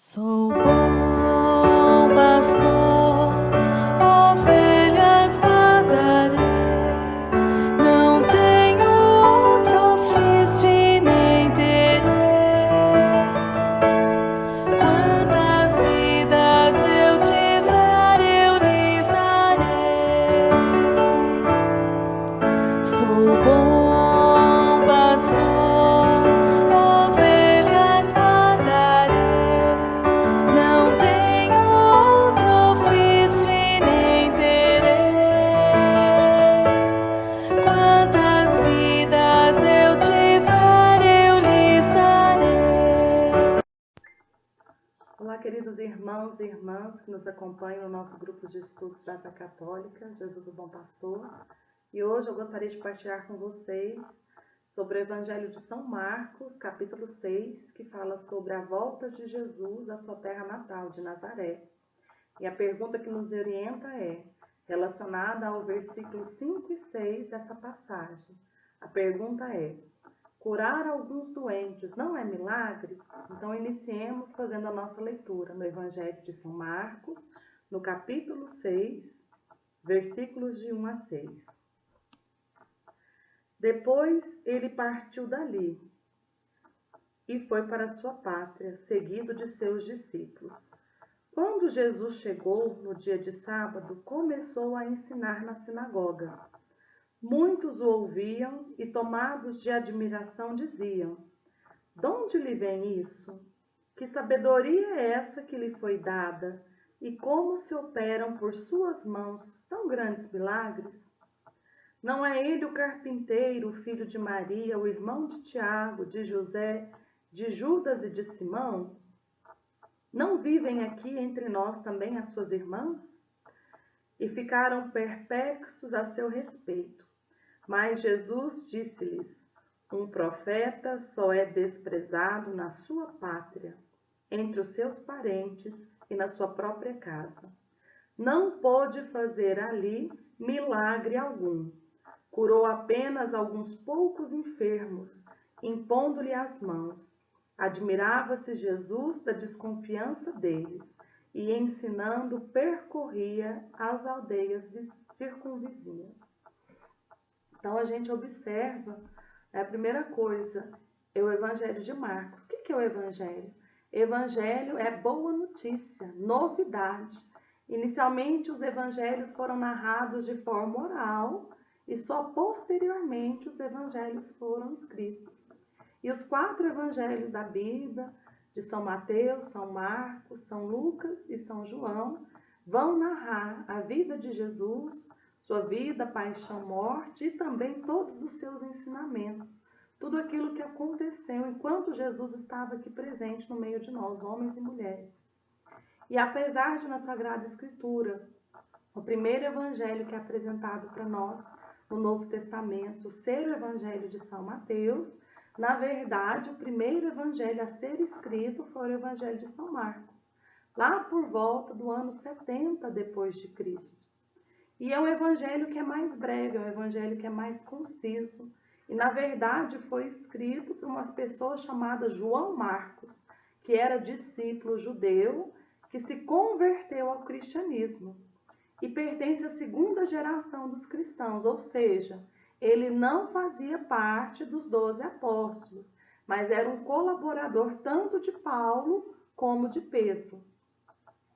Sou bom pastor, ovelhas guardarei, não tenho outro ofício e nem terei. Quantas vidas eu tiver, eu lhes darei. Sou bom pastor, ovelhas guardarei. Não tenho outro ofício e nem terei. Quantas vidas eu tiver, eu lhes darei. Olá, queridos irmãos e irmãs que nos acompanham no nosso grupo de estudos da Fé Católica, Jesus o Bom Pastor. E hoje eu gostaria de partilhar com vocês sobre o Evangelho de São Marcos, capítulo 6, que fala sobre a volta de Jesus à sua terra natal, de Nazaré. E a pergunta que nos orienta é relacionada ao versículo 5 e 6 dessa passagem. A pergunta é: curar alguns doentes não é milagre? Então iniciemos fazendo a nossa leitura no Evangelho de São Marcos, no capítulo 6, versículos de 1 a 6. Depois ele partiu dali e foi para sua pátria, seguido de seus discípulos. Quando Jesus chegou no dia de sábado, começou a ensinar na sinagoga. Muitos o ouviam e, tomados de admiração, diziam: "De onde lhe vem isso? Que sabedoria é essa que lhe foi dada? E como se operam por suas mãos tão grandes milagres? Não é ele o carpinteiro, filho de Maria, o irmão de Tiago, de José, de Judas e de Simão? Não vivem aqui entre nós também as suas irmãs?" E ficaram perplexos a seu respeito. Mas Jesus disse-lhes: "Um profeta só é desprezado na sua pátria, entre os seus parentes e na sua própria casa. Não pôde fazer ali milagre algum. Curou apenas alguns poucos enfermos, impondo-lhe as mãos. Admirava-se Jesus da desconfiança deles e, ensinando, percorria as aldeias circunvizinhas." Então a gente observa, a primeira coisa, é o Evangelho de Marcos. O que é o Evangelho? Evangelho é boa notícia, novidade. Inicialmente os evangelhos foram narrados de forma oral e só posteriormente os evangelhos foram escritos. E os 4 evangelhos da Bíblia, de São Mateus, São Marcos, São Lucas e São João, vão narrar a vida de Jesus, sua vida, paixão, morte e também todos os seus ensinamentos. Tudo aquilo que aconteceu enquanto Jesus estava aqui presente no meio de nós, homens e mulheres. E apesar de na Sagrada Escritura, o primeiro evangelho que é apresentado para nós no Novo Testamento ser o Evangelho de São Mateus, na verdade, o primeiro evangelho a ser escrito foi o Evangelho de São Marcos, lá por volta do ano 70 depois de Cristo. E é um evangelho que é mais breve, é um evangelho que é mais conciso. E, na verdade, foi escrito por uma pessoa chamada João Marcos, que era discípulo judeu, que se converteu ao cristianismo e pertence à segunda geração dos cristãos, ou seja, ele não fazia parte dos 12 apóstolos, mas era um colaborador tanto de Paulo como de Pedro.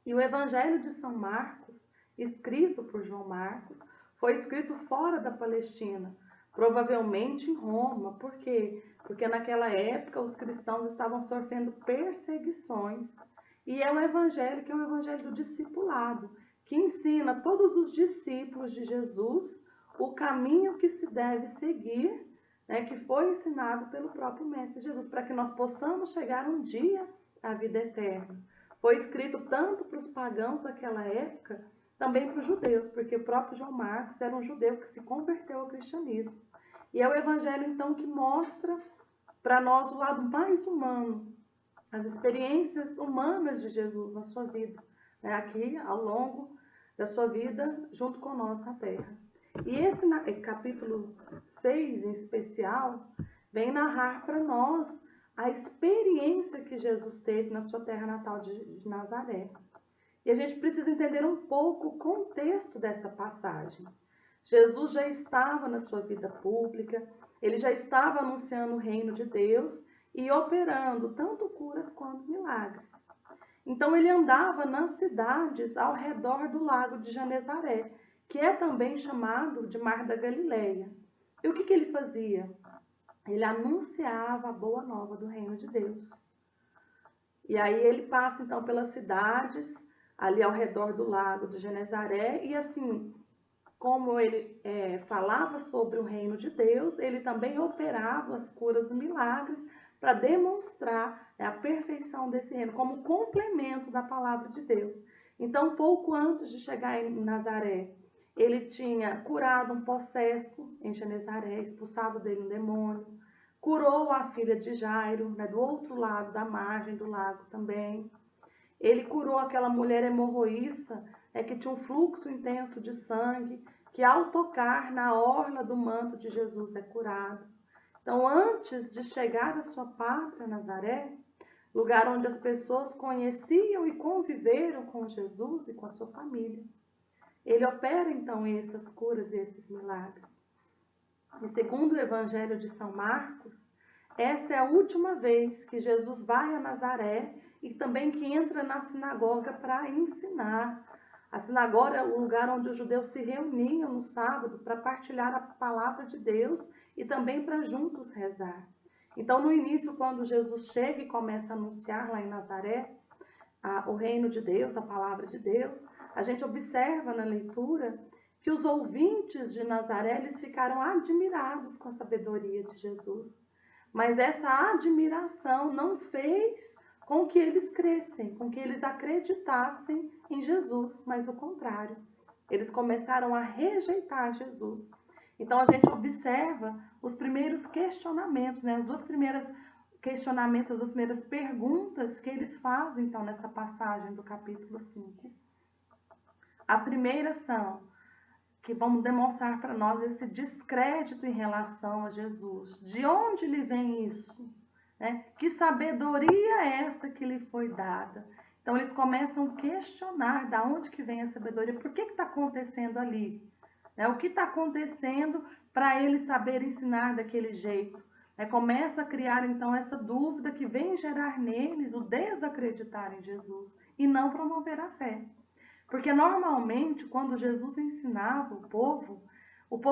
E o Evangelho de São Marcos, escrito por João Marcos, foi escrito fora da Palestina, provavelmente em Roma. Por quê? Porque naquela época os cristãos estavam sofrendo perseguições. E é um evangelho que é um evangelho do discipulado, que ensina a todos os discípulos de Jesus o caminho que se deve seguir, que foi ensinado pelo próprio Mestre Jesus, para que nós possamos chegar um dia à vida eterna. Foi escrito tanto para os pagãos daquela época, também para os judeus, porque o próprio João Marcos era um judeu que se converteu ao cristianismo. E é o evangelho, então, que mostra para nós o lado mais humano, as experiências humanas de Jesus na sua vida, aqui ao longo da sua vida junto com nós na Terra. E esse capítulo 6, em especial, vem narrar para nós a experiência que Jesus teve na sua terra natal de Nazaré. E a gente precisa entender um pouco o contexto dessa passagem. Jesus já estava na sua vida pública, ele já estava anunciando o reino de Deus e operando tanto curas quanto milagres. Então ele andava nas cidades ao redor do lago de Genezaré, que é também chamado de Mar da Galileia. E o que ele fazia? Ele anunciava a boa nova do reino de Deus. E aí ele passa então pelas cidades, ali ao redor do lago de Genezaré, e assim, como ele falava sobre o reino de Deus, ele também operava as curas e milagres para demonstrar a perfeição desse reino, como complemento da palavra de Deus. Então, pouco antes de chegar em Nazaré, ele tinha curado um possesso em Genezaré, expulsado dele um demônio, curou a filha de Jairo, do outro lado da margem do lago também. Ele curou aquela mulher hemorroíça, que tinha um fluxo intenso de sangue, que ao tocar na orla do manto de Jesus é curado. Então, antes de chegar à sua pátria, Nazaré, lugar onde as pessoas conheciam e conviveram com Jesus e com a sua família, ele opera então essas curas e esses milagres. E segundo o Evangelho de São Marcos, esta é a última vez que Jesus vai a Nazaré e também que entra na sinagoga para ensinar. A sinagoga é o lugar onde os judeus se reuniam no sábado para partilhar a palavra de Deus e também para juntos rezar. Então, no início, quando Jesus chega e começa a anunciar lá em Nazaré o reino de Deus, a palavra de Deus, a gente observa na leitura que os ouvintes de Nazaré eles ficaram admirados com a sabedoria de Jesus. Mas essa admiração não fez com que eles crescem, com que eles acreditassem em Jesus, mas o contrário. Eles começaram a rejeitar Jesus. Então a gente observa os primeiros questionamentos, as duas primeiras questionamentos, as duas primeiras perguntas que eles fazem então nessa passagem do capítulo 5. A primeira são que vão demonstrar para nós esse descrédito em relação a Jesus. De onde lhe vem isso? Que sabedoria é essa que lhe foi dada? Então eles começam a questionar de onde que vem a sabedoria, por que está acontecendo ali? O que está acontecendo para ele saber ensinar daquele jeito? Começa a criar então essa dúvida que vem gerar neles o desacreditar em Jesus e não promover a fé. Porque normalmente quando Jesus ensinava o povo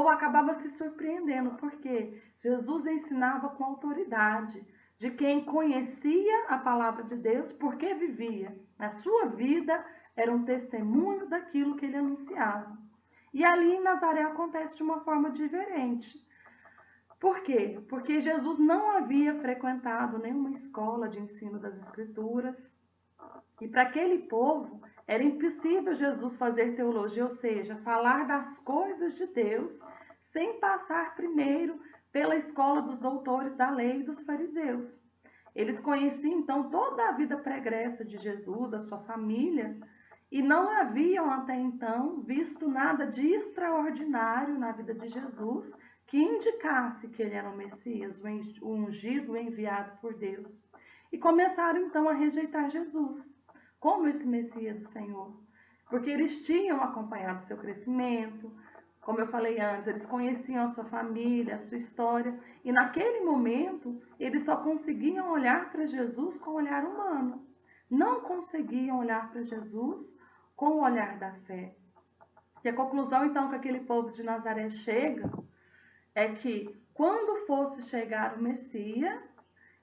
acabava se surpreendendo, porque Jesus ensinava com autoridade, de quem conhecia a palavra de Deus, porque vivia. A sua vida era um testemunho daquilo que ele anunciava. E ali em Nazaré acontece de uma forma diferente. Por quê? Porque Jesus não havia frequentado nenhuma escola de ensino das Escrituras. E para aquele povo era impossível Jesus fazer teologia, ou seja, falar das coisas de Deus, sem passar primeiro pela escola dos doutores da lei e dos fariseus. Eles conheciam então toda a vida pregressa de Jesus, a sua família, e não haviam até então visto nada de extraordinário na vida de Jesus que indicasse que ele era o Messias, o ungido, o enviado por Deus. E começaram então a rejeitar Jesus como esse Messias do Senhor, porque eles tinham acompanhado o seu crescimento. Como eu falei antes, eles conheciam a sua família, a sua história, e naquele momento eles só conseguiam olhar para Jesus com o olhar humano. Não conseguiam olhar para Jesus com o olhar da fé. E a conclusão então que aquele povo de Nazaré chega é que quando fosse chegar o Messias,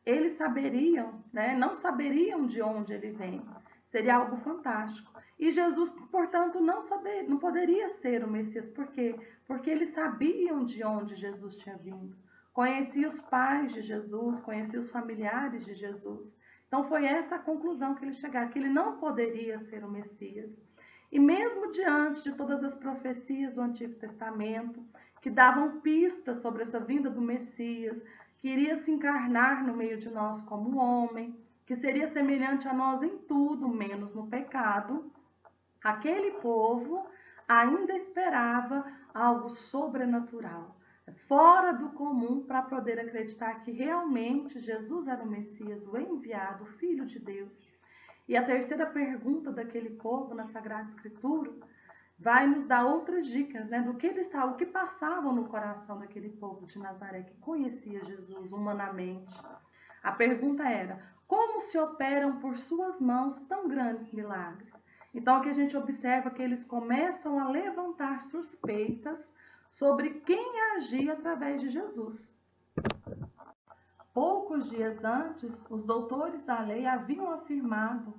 eles saberiam, não saberiam de onde ele vem. Seria algo fantástico. E Jesus, portanto, não poderia ser o Messias. Por quê? Porque eles sabiam de onde Jesus tinha vindo. Conhecia os pais de Jesus, conhecia os familiares de Jesus. Então foi essa a conclusão que eles chegaram, que ele não poderia ser o Messias. E mesmo diante de todas as profecias do Antigo Testamento, que davam pistas sobre essa vinda do Messias, que iria se encarnar no meio de nós como homem, que seria semelhante a nós em tudo, menos no pecado, aquele povo ainda esperava algo sobrenatural, fora do comum para poder acreditar que realmente Jesus era o Messias, o enviado, o Filho de Deus. E a terceira pergunta daquele povo na Sagrada Escritura vai nos dar outras dicas, né, do que o que passava no coração daquele povo de Nazaré que conhecia Jesus humanamente. A pergunta era: como se operam por suas mãos tão grandes milagres? Então aqui a gente observa que eles começam a levantar suspeitas sobre quem agia através de Jesus. Poucos dias antes, os doutores da lei haviam afirmado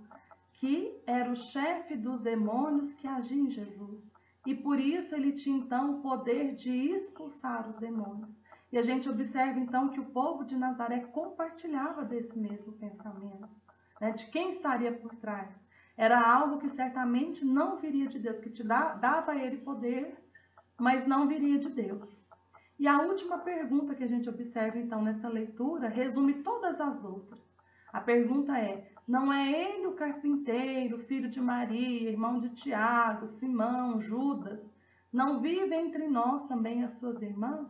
que era o chefe dos demônios que agia em Jesus. E por isso ele tinha então o poder de expulsar os demônios. E a gente observa então que o povo de Nazaré compartilhava desse mesmo pensamento, né, de quem estaria por trás. Era algo que certamente não viria de Deus, que dava a ele poder, mas não viria de Deus. E a última pergunta que a gente observa então nessa leitura resume todas as outras. A pergunta é: não é ele o carpinteiro, filho de Maria, irmão de Tiago, Simão, Judas? Não vive entre nós também as suas irmãs?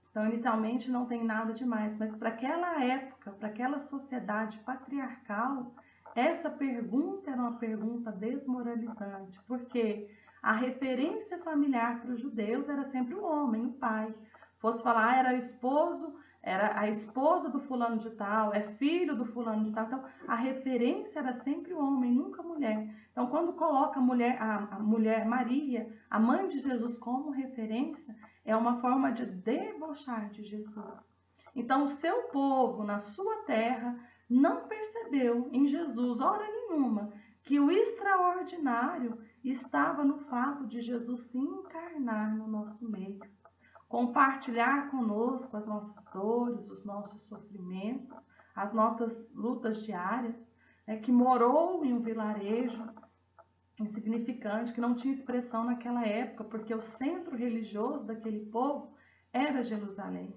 Então, inicialmente não tem nada demais, mas para aquela época, para aquela sociedade patriarcal, essa pergunta era uma pergunta desmoralizante, porque a referência familiar para os judeus era sempre o homem, o pai. Fosse falar, era esposo, era a esposa do fulano de tal, é filho do fulano de tal. Então, a referência era sempre o homem, nunca a mulher. Então, quando coloca a mulher Maria, a mãe de Jesus, como referência, é uma forma de debochar de Jesus. Então, o seu povo, na sua terra, não percebeu em Jesus, hora nenhuma, que o extraordinário estava no fato de Jesus se encarnar no nosso meio, compartilhar conosco as nossas dores, os nossos sofrimentos, as nossas lutas diárias, que morou em um vilarejo insignificante, que não tinha expressão naquela época, porque o centro religioso daquele povo era Jerusalém.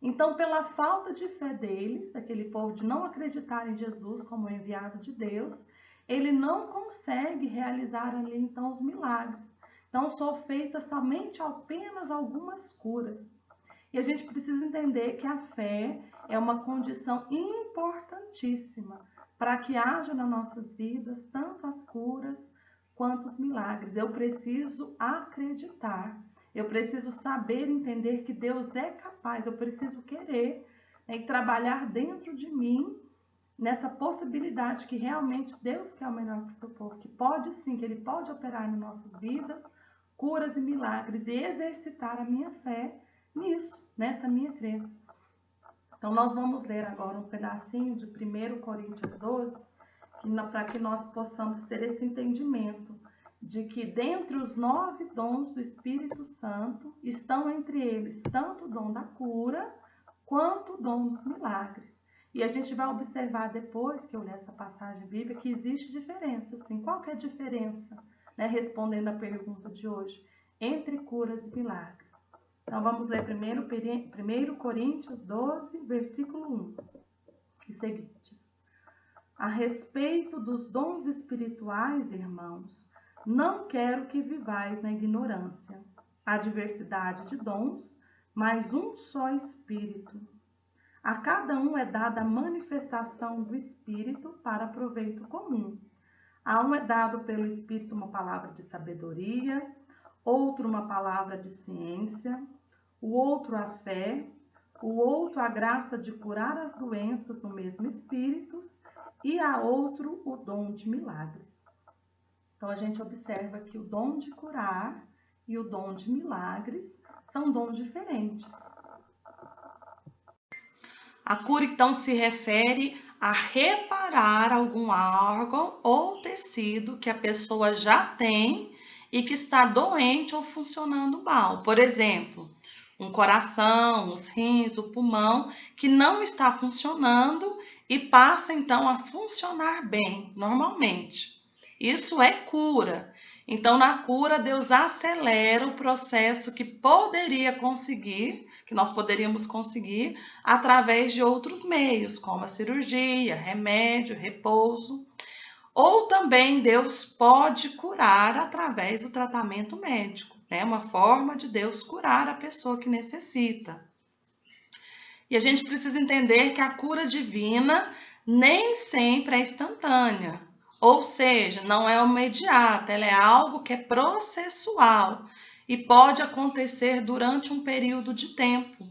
Então, pela falta de fé deles, daquele povo, de não acreditar em Jesus como enviado de Deus, ele não consegue realizar ali então os milagres. Então, são feitas somente apenas algumas curas. E a gente precisa entender que a fé é uma condição importantíssima para que haja nas nossas vidas tanto as curas quanto os milagres. Eu preciso acreditar, eu preciso saber entender que Deus é capaz, eu preciso querer, e trabalhar dentro de mim nessa possibilidade que realmente Deus quer o melhor para o seu povo, que pode sim, que Ele pode operar nas nossas vidas, curas e milagres, e exercitar a minha fé nisso, nessa minha crença. Então nós vamos ler agora um pedacinho de 1 Coríntios 12, para que nós possamos ter esse entendimento de que dentre os 9 dons do Espírito Santo estão entre eles tanto o dom da cura quanto o dom dos milagres. E a gente vai observar depois que eu ler essa passagem bíblica que existe diferença. Assim, qual que é a diferença, respondendo a pergunta de hoje, entre curas e milagres? Então vamos ler primeiro 1 Coríntios 12, versículo 1, e seguintes. A respeito dos dons espirituais, irmãos, não quero que vivais na ignorância. Há diversidade de dons, mas um só Espírito. A cada um é dada a manifestação do Espírito para proveito comum. A um é dado pelo Espírito uma palavra de sabedoria, outro uma palavra de ciência, o outro a fé, o outro a graça de curar as doenças no mesmo Espírito, e a outro o dom de milagres. Então, a gente observa que o dom de curar e o dom de milagres são dons diferentes. A cura, então, se refere a reparar algum órgão ou tecido que a pessoa já tem e que está doente ou funcionando mal. Por exemplo, um coração, os rins, o pulmão, que não está funcionando e passa, então, a funcionar bem, normalmente. Isso é cura. Então, na cura, Deus acelera o processo que nós poderíamos conseguir através de outros meios, como a cirurgia, remédio, repouso. Ou também Deus pode curar através do tratamento médico. né? Uma forma de Deus curar a pessoa que necessita. E a gente precisa entender que a cura divina nem sempre é instantânea, ou seja, não é imediata, ela é algo que é processual e pode acontecer durante um período de tempo.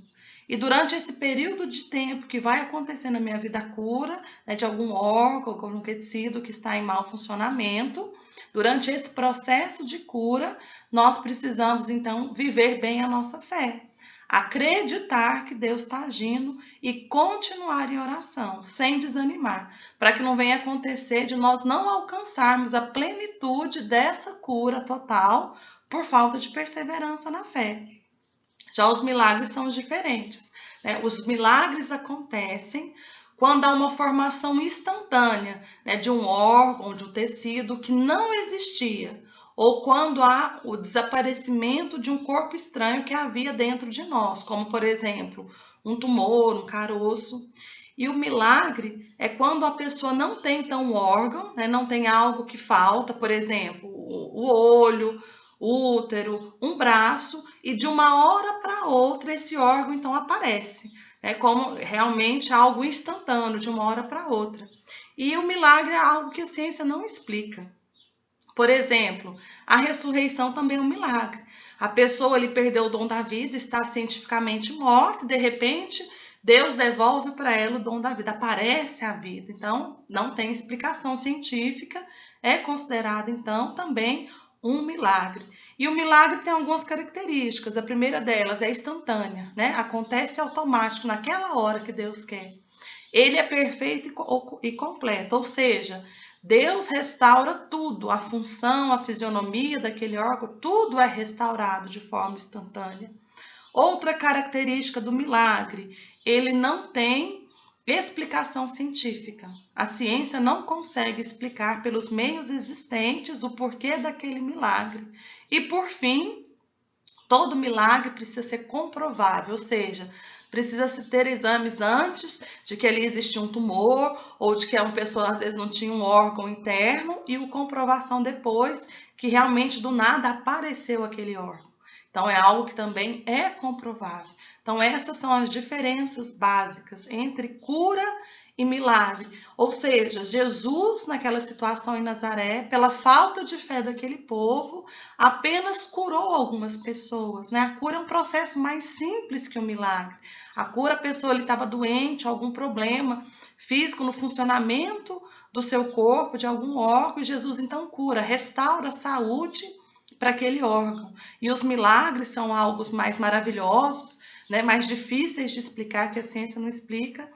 E durante esse período de tempo que vai acontecer na minha vida a cura, né, de algum órgão, algum tecido que está em mau funcionamento, durante esse processo de cura, nós precisamos então viver bem a nossa fé. Acreditar que Deus está agindo e continuar em oração, sem desanimar, para que não venha acontecer de nós não alcançarmos a plenitude dessa cura total por falta de perseverança na fé. Já os milagres são diferentes, né? Os milagres acontecem quando há uma formação instantânea, né, de um órgão, de um tecido que não existia, ou quando há o desaparecimento de um corpo estranho que havia dentro de nós, como, por exemplo, um tumor, um caroço. E o milagre é quando a pessoa não tem então um órgão, né, não tem algo que falta, por exemplo, o olho, o útero, um braço, e de uma hora para outra esse órgão então aparece, né, como realmente algo instantâneo, de uma hora para outra. E o milagre é algo que a ciência não explica. Por exemplo, a ressurreição também é um milagre. A pessoa ali perdeu o dom da vida, está cientificamente morta, e de repente Deus devolve para ela o dom da vida, aparece a vida. Então, não tem explicação científica, é considerado então também um milagre. E o milagre tem algumas características. A primeira delas é instantânea, né? Acontece automático naquela hora que Deus quer. Ele é perfeito e completo, ou seja, Deus restaura tudo, a função, a fisionomia daquele órgão, tudo é restaurado de forma instantânea. Outra característica do milagre, ele não tem explicação científica. A ciência não consegue explicar pelos meios existentes o porquê daquele milagre. E por fim, todo milagre precisa ser comprovável, ou seja, precisa-se ter exames antes de que ali existia um tumor ou de que uma pessoa às vezes não tinha um órgão interno e a comprovação depois que realmente do nada apareceu aquele órgão. Então é algo que também é comprovável. Então essas são as diferenças básicas entre cura e milagre. Ou seja, Jesus naquela situação em Nazaré, pela falta de fé daquele povo, apenas curou algumas pessoas, né? A cura é um processo mais simples que o milagre. A cura, a pessoa estava doente, algum problema físico no funcionamento do seu corpo, de algum órgão, e Jesus então cura, restaura a saúde para aquele órgão. E os milagres são algo mais maravilhosos, né? Mais difíceis de explicar, que a ciência não explica.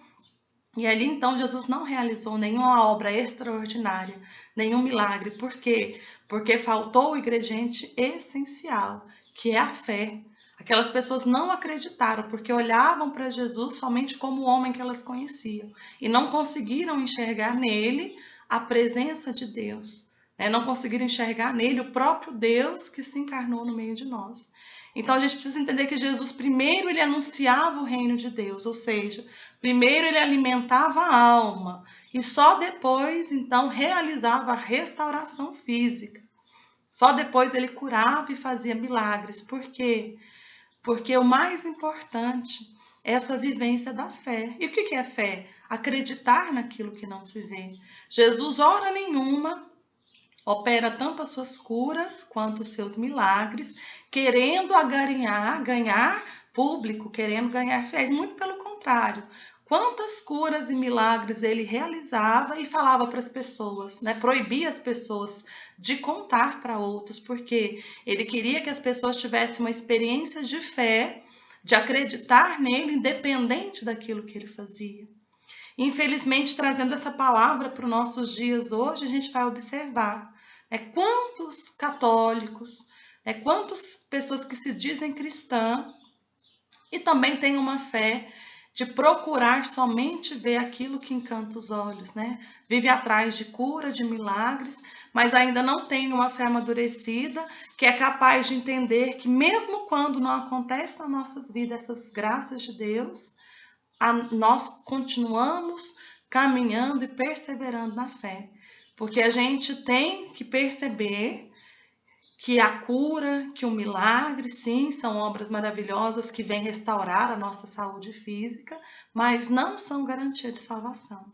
E ali então Jesus não realizou nenhuma obra extraordinária, nenhum milagre. Por quê? Porque faltou o ingrediente essencial, que é a fé. Aquelas pessoas não acreditaram porque olhavam para Jesus somente como o homem que elas conheciam e não conseguiram enxergar nele a presença de Deus, né? Não conseguiram enxergar nele o próprio Deus que se encarnou no meio de nós. Então a gente precisa entender que Jesus primeiro ele anunciava o reino de Deus, ou seja, primeiro ele alimentava a alma e só depois então realizava a restauração física. Só depois ele curava e fazia milagres. Por quê? Porque o mais importante é essa vivência da fé. E o que é fé? Acreditar naquilo que não se vê. Jesus, hora nenhuma, opera tanto as suas curas quanto os seus milagres, querendo ganhar público, querendo ganhar fiéis. Muito pelo contrário. Quantas curas e milagres ele realizava e falava para as pessoas, né? Proibia as pessoas de contar para outros, porque ele queria que as pessoas tivessem uma experiência de fé, de acreditar nele, independente daquilo que ele fazia. Infelizmente, trazendo essa palavra para os nossos dias hoje, a gente vai observar quantos católicos, quantas pessoas que se dizem cristãs e também têm uma fé de procurar somente ver aquilo que encanta os olhos, né? Vive atrás de cura, de milagres, mas ainda não tem uma fé amadurecida, que é capaz de entender que mesmo quando não acontece nas nossas vidas essas graças de Deus, nós continuamos caminhando e perseverando na fé. Porque a gente tem que perceber que a cura, que o milagre, sim, são obras maravilhosas que vêm restaurar a nossa saúde física, mas não são garantia de salvação.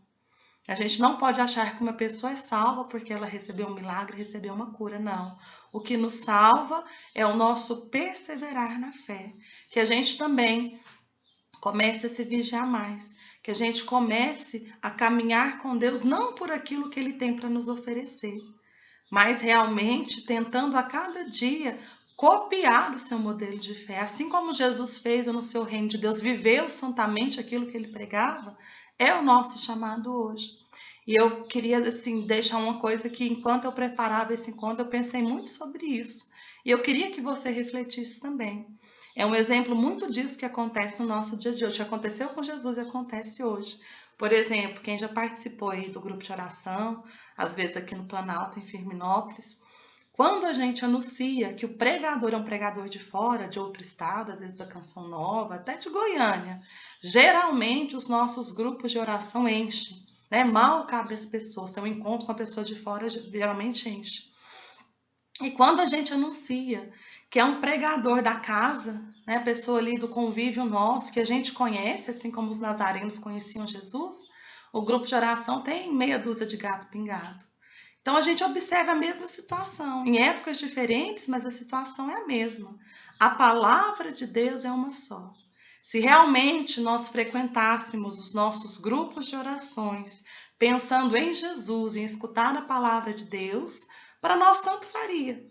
A gente não pode achar que uma pessoa é salva porque ela recebeu um milagre, recebeu uma cura, não. O que nos salva é o nosso perseverar na fé, que a gente também comece a se vigiar mais, que a gente comece a caminhar com Deus não por aquilo que Ele tem para nos oferecer, mas realmente tentando a cada dia copiar o seu modelo de fé. Assim como Jesus fez no seu reino de Deus, viveu santamente aquilo que Ele pregava, é o nosso chamado hoje. E eu queria assim, deixar uma coisa que enquanto eu preparava esse encontro, eu pensei muito sobre isso. E eu queria que você refletisse também. É um exemplo muito disso que acontece no nosso dia de hoje. Que aconteceu com Jesus e acontece hoje. Por exemplo, quem já participou aí do grupo de oração, às vezes aqui no Planalto, em Firminópolis, quando a gente anuncia que o pregador é um pregador de fora, de outro estado, às vezes da Canção Nova, até de Goiânia, geralmente os nossos grupos de oração enchem, né? Mal cabe as pessoas, tem um encontro com a pessoa de fora, geralmente enche. E quando a gente anuncia que é um pregador da casa, né, a pessoa ali do convívio nosso, que a gente conhece, assim como os nazarenos conheciam Jesus, o grupo de oração tem meia dúzia de gato pingado. Então a gente observa a mesma situação, em épocas diferentes, mas a situação é a mesma. A palavra de Deus é uma só. Se realmente nós frequentássemos os nossos grupos de orações, pensando em Jesus, em escutar a palavra de Deus, para nós tanto faria.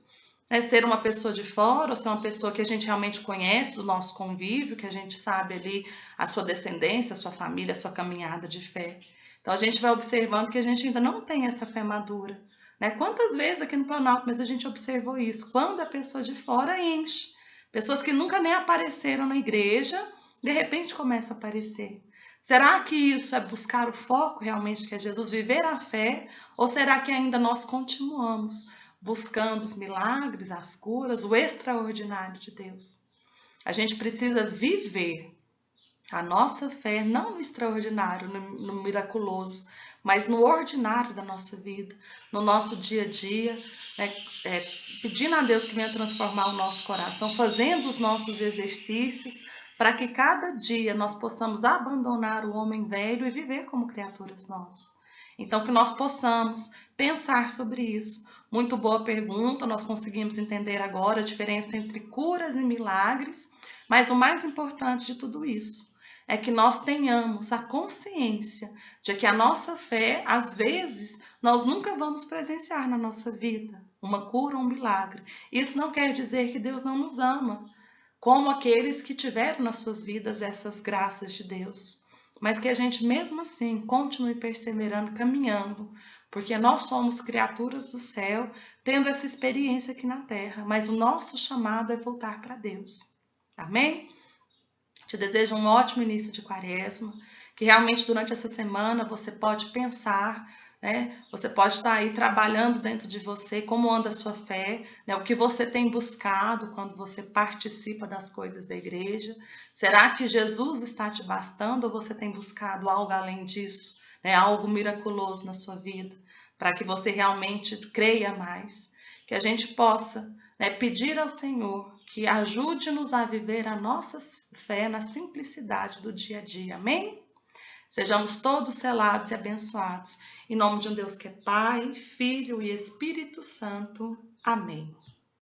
Ser uma pessoa de fora, ou ser uma pessoa que a gente realmente conhece do nosso convívio, que a gente sabe ali a sua descendência, a sua família, a sua caminhada de fé. Então a gente vai observando que a gente ainda não tem essa fé madura. Né? Quantas vezes aqui no Planalto, mas a gente observou isso, quando a pessoa de fora enche. Pessoas que nunca nem apareceram na igreja, de repente começa a aparecer. Será que isso é buscar o foco realmente que é Jesus, viver a fé? Ou será que ainda nós continuamos buscando os milagres, as curas, o extraordinário de Deus? A gente precisa viver a nossa fé, não no extraordinário, no miraculoso, mas no ordinário da nossa vida, no nosso dia a dia, né? Pedindo a Deus que venha transformar o nosso coração, fazendo os nossos exercícios, para que cada dia nós possamos abandonar o homem velho e viver como criaturas novas. Então, que nós possamos pensar sobre isso. Muito boa pergunta, nós conseguimos entender agora a diferença entre curas e milagres, mas o mais importante de tudo isso é que nós tenhamos a consciência de que a nossa fé, às vezes, nós nunca vamos presenciar na nossa vida uma cura ou um milagre. Isso não quer dizer que Deus não nos ama, como aqueles que tiveram nas suas vidas essas graças de Deus. Mas que a gente, mesmo assim, continue perseverando, caminhando, porque nós somos criaturas do céu, tendo essa experiência aqui na terra, mas o nosso chamado é voltar para Deus. Amém? Te desejo um ótimo início de quaresma, que realmente durante essa semana você pode pensar, né? Você pode estar aí trabalhando dentro de você, como anda a sua fé, né? O que você tem buscado quando você participa das coisas da igreja. Será que Jesus está te bastando ou você tem buscado algo além disso, né? Algo miraculoso na sua vida, para que você realmente creia mais? Que a gente possa, né, pedir ao Senhor que ajude-nos a viver a nossa fé na simplicidade do dia a dia. Amém? Sejamos todos selados e abençoados. Em nome de um Deus que é Pai, Filho e Espírito Santo. Amém.